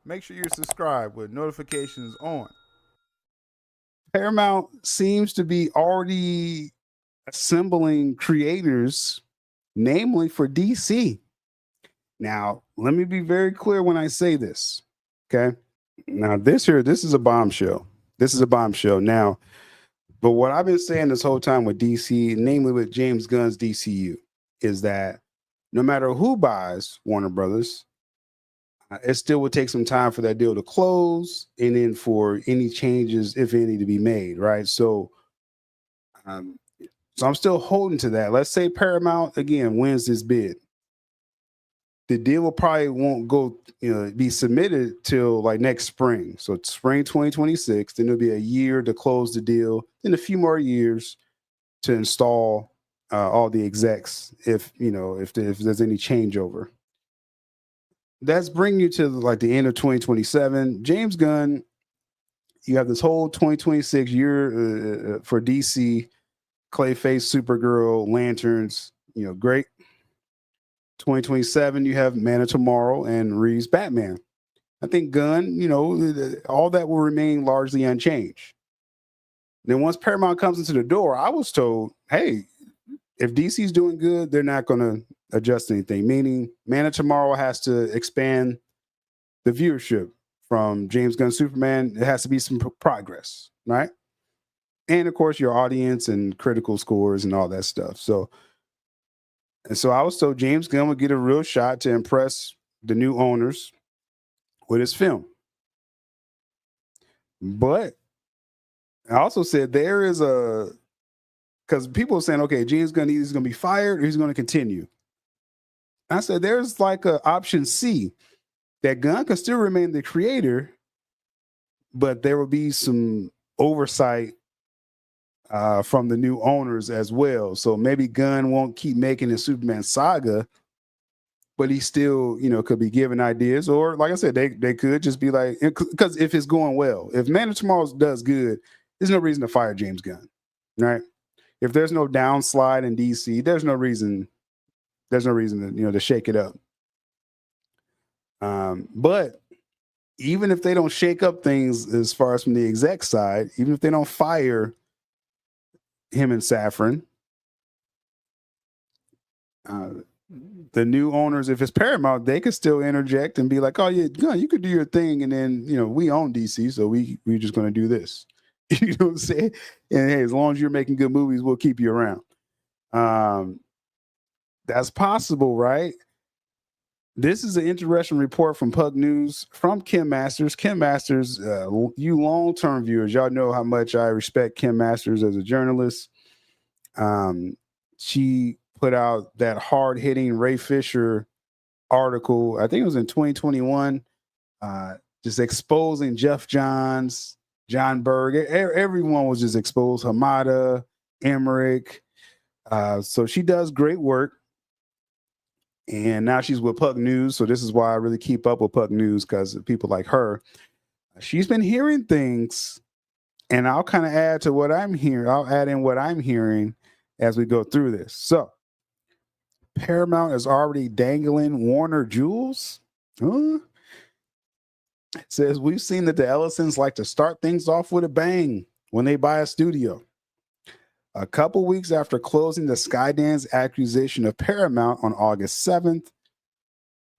Make sure you're subscribed with notifications on. Paramount seems to be already assembling creators, namely for DC. Now, let me be very clear when I say this. Okay. Now, this is a bombshell. This is a bombshell. Now, but what I've been saying this whole time with DC, namely with James Gunn's DCU, is that no matter who buys Warner Brothers, it still would take some time for that deal to close and then for any changes, if any, to be made. Right. Um, so I'm still holding to that. Let's say Paramount again wins this bid. The deal will probably won't go, be submitted till like next spring. So it's spring 2026. Then it'll be a year to close the deal. Then a few more years to install all the execs if there's any changeover. That's bringing you to like the end of 2027. James Gunn, you have this whole 2026 year for DC, Clayface, Supergirl, Lanterns, great. 2027, you have Man of Tomorrow and Reeves Batman. I think Gunn, all that will remain largely unchanged. Then once Paramount comes into the door, I was told, hey, if DC's doing good, they're not going to adjust anything. Meaning, Man of Tomorrow has to expand the viewership from James Gunn Superman. It has to be some progress, right? And of course, your audience and critical scores and all that stuff. So I was told James Gunn would get a real shot to impress the new owners with his film. But I also said there is because people are saying, okay, James Gunn is going to be fired or he's going to continue. I said there's like a option C that Gunn can still remain the creator, but there will be some oversight from the new owners as well. So maybe Gunn won't keep making the Superman saga, but he still, could be giving ideas. Or like I said, they could just be like, because if it's going well, if Man of Tomorrow does good, there's no reason to fire James Gunn, right? If there's no downslide in DC, there's no reason to to shake it up. But even if they don't shake up things as far as from the exec side, even if they don't fire him and Safran, the new owners, if it's Paramount, they could still interject and be like, "Oh yeah, you could do your thing," and then we own DC, so we're just going to do this. You know what I'm saying? And hey, as long as you're making good movies, we'll keep you around. That's possible, right? This is an interesting report from Pug News from Kim Masters. Kim Masters, you long-term viewers, y'all know how much I respect Kim Masters as a journalist. She put out that hard-hitting Ray Fisher article, I think it was in 2021, just exposing Jeff Johns, John Berg. Everyone was just exposed. Hamada, Emmerich. So she does great work. And now she's with Puck News. So this is why I really keep up with Puck News, because people like her. She's been hearing things, and I'll kind of add to what I'm hearing. I'll add in what I'm hearing as we go through this. So Paramount is already dangling Warner jewels. It says we've seen that the Ellisons like to start things off with a bang when they buy a studio. A couple weeks after closing the Skydance acquisition of Paramount on August 7th,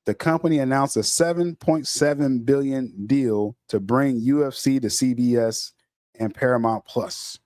the company announced a $7.7 billion deal to bring UFC to CBS and Paramount Plus.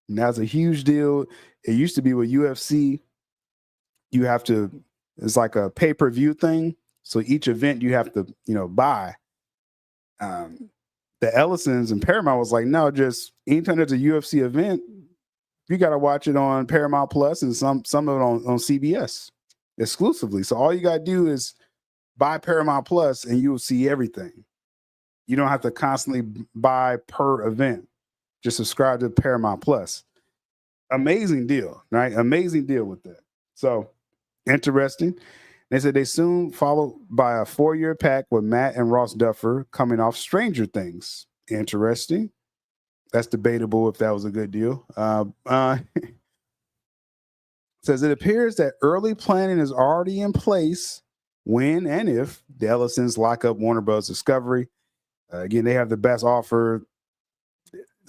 And that's a huge deal. It used to be with UFC, it's like a pay-per-view thing. So each event you have to, buy. The Ellisons and Paramount was like, no, just anytime there's a UFC event, you got to watch it on Paramount Plus and some of it on CBS exclusively. So all you got to do is buy Paramount Plus and you will see everything. You don't have to constantly buy per event. Just subscribe to Paramount Plus. Amazing deal, right? Amazing deal with that. So interesting. They said they soon followed by a 4-year pack with Matt and Ross Duffer coming off Stranger Things. Interesting. That's debatable if that was a good deal. Says it appears that early planning is already in place when and if the Ellisons lock up Warner Bros. Discovery. Again, they have the best offer.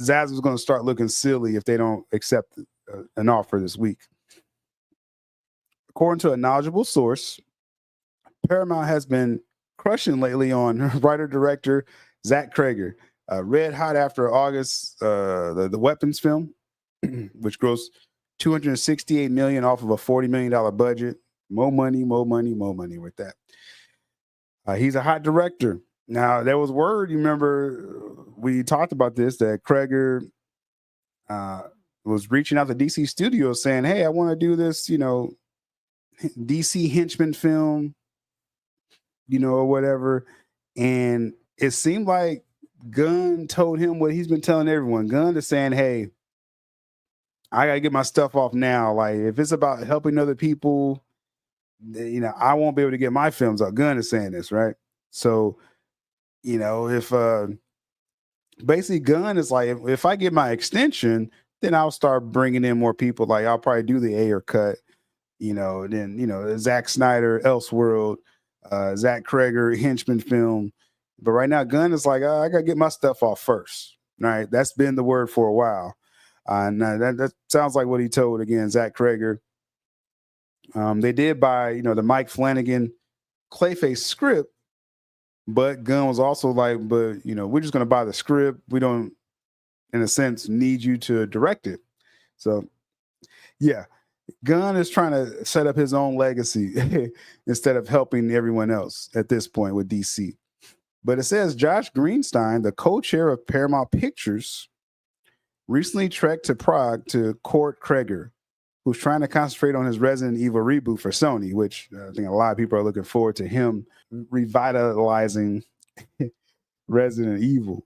Zaz is going to start looking silly if they don't accept an offer this week. According to a knowledgeable source, Paramount has been crushing lately on writer director Zach Cregger. Red hot after August, the Weapons film, which grossed $268 million off of a $40 million budget. More money with that. He's a hot director. Now, there was word, you remember, we talked about this, that Cregger was reaching out to DC Studios saying, hey, I want to do this, DC henchman film, or whatever. And it seemed like Gunn told him what he's been telling everyone. Gunn is saying, hey, I got to get my stuff off now. Like, if it's about helping other people, I won't be able to get my films out. Gunn is saying this, right? So, if basically Gunn is like, if I get my extension, then I'll start bringing in more people. Like, I'll probably do the Ayer cut, then, Zack Snyder, Elseworld, Zach Cregger, henchman film. But right now, Gunn is like, I got to get my stuff off first. Right? That's been the word for a while. And that sounds like what he told, again, Zach Cregger. They did buy, the Mike Flanagan Clayface script, but Gunn was also like, but, we're just going to buy the script. We don't, in a sense, need you to direct it. So, yeah, Gunn is trying to set up his own legacy instead of helping everyone else at this point with DC. But it says Josh Greenstein, the co-chair of Paramount Pictures, recently trekked to Prague to court Cregger, who's trying to concentrate on his Resident Evil reboot for Sony, which I think a lot of people are looking forward to him revitalizing Resident Evil.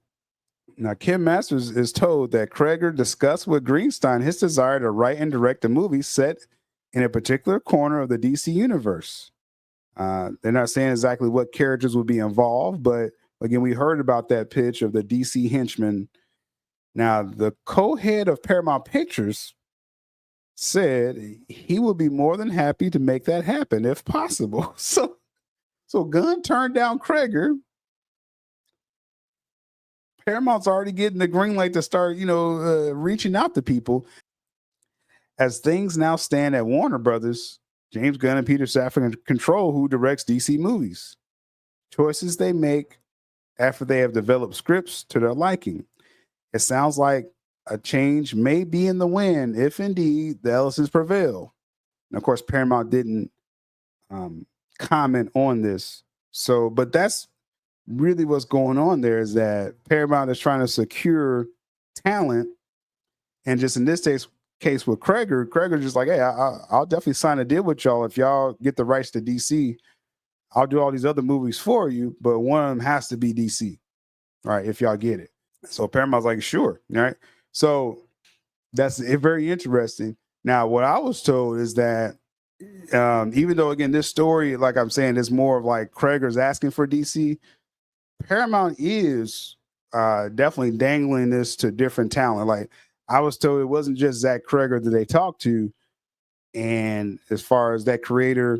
Now, Kim Masters is told that Cregger discussed with Greenstein his desire to write and direct a movie set in a particular corner of the DC universe. They're not saying exactly what characters will be involved, but again, we heard about that pitch of the DC henchman. Now, the co-head of Paramount Pictures said he would be more than happy to make that happen if possible. So Gunn turned down Cregger. Paramount's already getting the green light to start, reaching out to people. As things now stand at Warner Brothers, James Gunn and Peter Safran control who directs DC movies. Choices they make after they have developed scripts to their liking. It sounds like a change may be in the wind if indeed the Ellisons prevail. And of course, Paramount didn't comment on this. So, but that's really what's going on there, is that Paramount is trying to secure talent. And just in this case with Cregger just like, hey, I'll definitely sign a deal with y'all if y'all get the rights to DC. I'll do all these other movies for you, but one of them has to be DC, right? If y'all get it. So Paramount's like, sure, right? So that's very interesting. Now, what I was told is that even though, again, this story, like I'm saying, is more of like Cregger's asking for DC, Paramount is definitely dangling this to different talent. Like, I was told it wasn't just Zach Cregger that they talked to. And as far as that creator,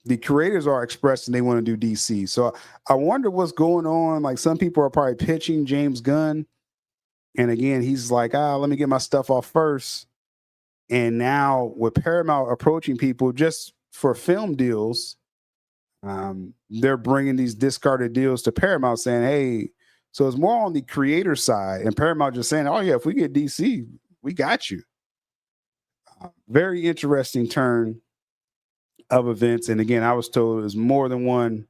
the creators are expressing they want to do DC. So I wonder what's going on. Like, some people are probably pitching James Gunn. And again, he's like, let me get my stuff off first. And now with Paramount approaching people just for film deals, they're bringing these discarded deals to Paramount saying, hey, so it's more on the creator side. And Paramount just saying, oh, yeah, if we get DC, we got you. Very interesting turn of events. And again, I was told there's more than one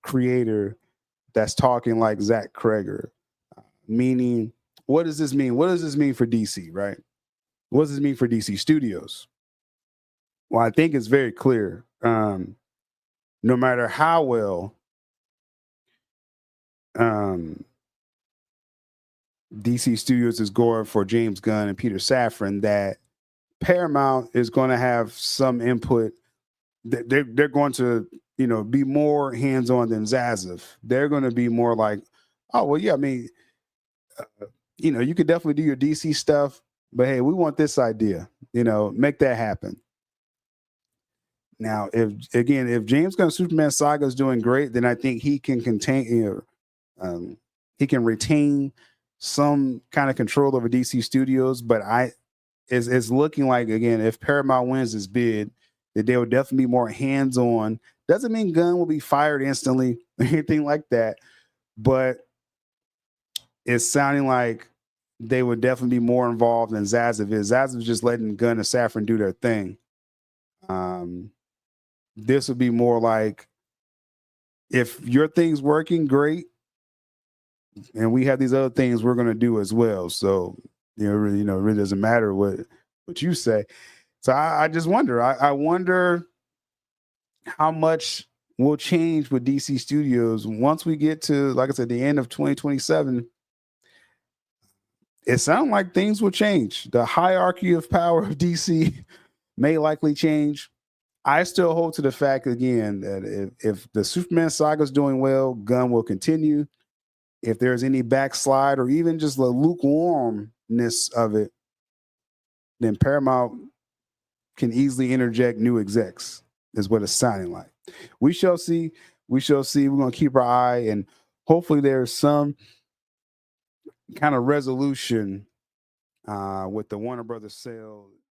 creator that's talking like Zach Cregger, meaning, what does this mean? What does this mean for DC, right? What does this mean for DC Studios? Well, I think it's very clear. No matter how well DC Studios is going for James Gunn and Peter Safran, that Paramount is going to have some input. They're going to, be more hands-on than Zaslav. They're going to be more like, oh, well, yeah, I mean, you could definitely do your DC stuff, but hey, we want this idea, make that happen. Now, if James Gunn Superman Saga is doing great, then I think he can contain, he can retain some kind of control over DC Studios. But it's looking like, again, if Paramount wins this bid, that they will definitely be more hands on. Doesn't mean Gunn will be fired instantly or anything like that, but it's sounding like they would definitely be more involved than Zaslav is. Zaslav is just letting Gunn and Safran do their thing. This would be more like, if your thing's working great, and we have these other things we're going to do as well. So it really doesn't matter what you say. So I just wonder. I wonder how much will change with DC Studios once we get to, like I said, the end of 2027. It sounds like things will change. The hierarchy of power of DC may likely change. I still hold to the fact, again, that if the Superman saga is doing well, Gunn will continue. If there's any backslide or even just the lukewarmness of it, then Paramount can easily interject new execs, is what it's sounding like. We shall see. We shall see. We're going to keep our eye, and hopefully there's some kind of resolution with the Warner Brothers sale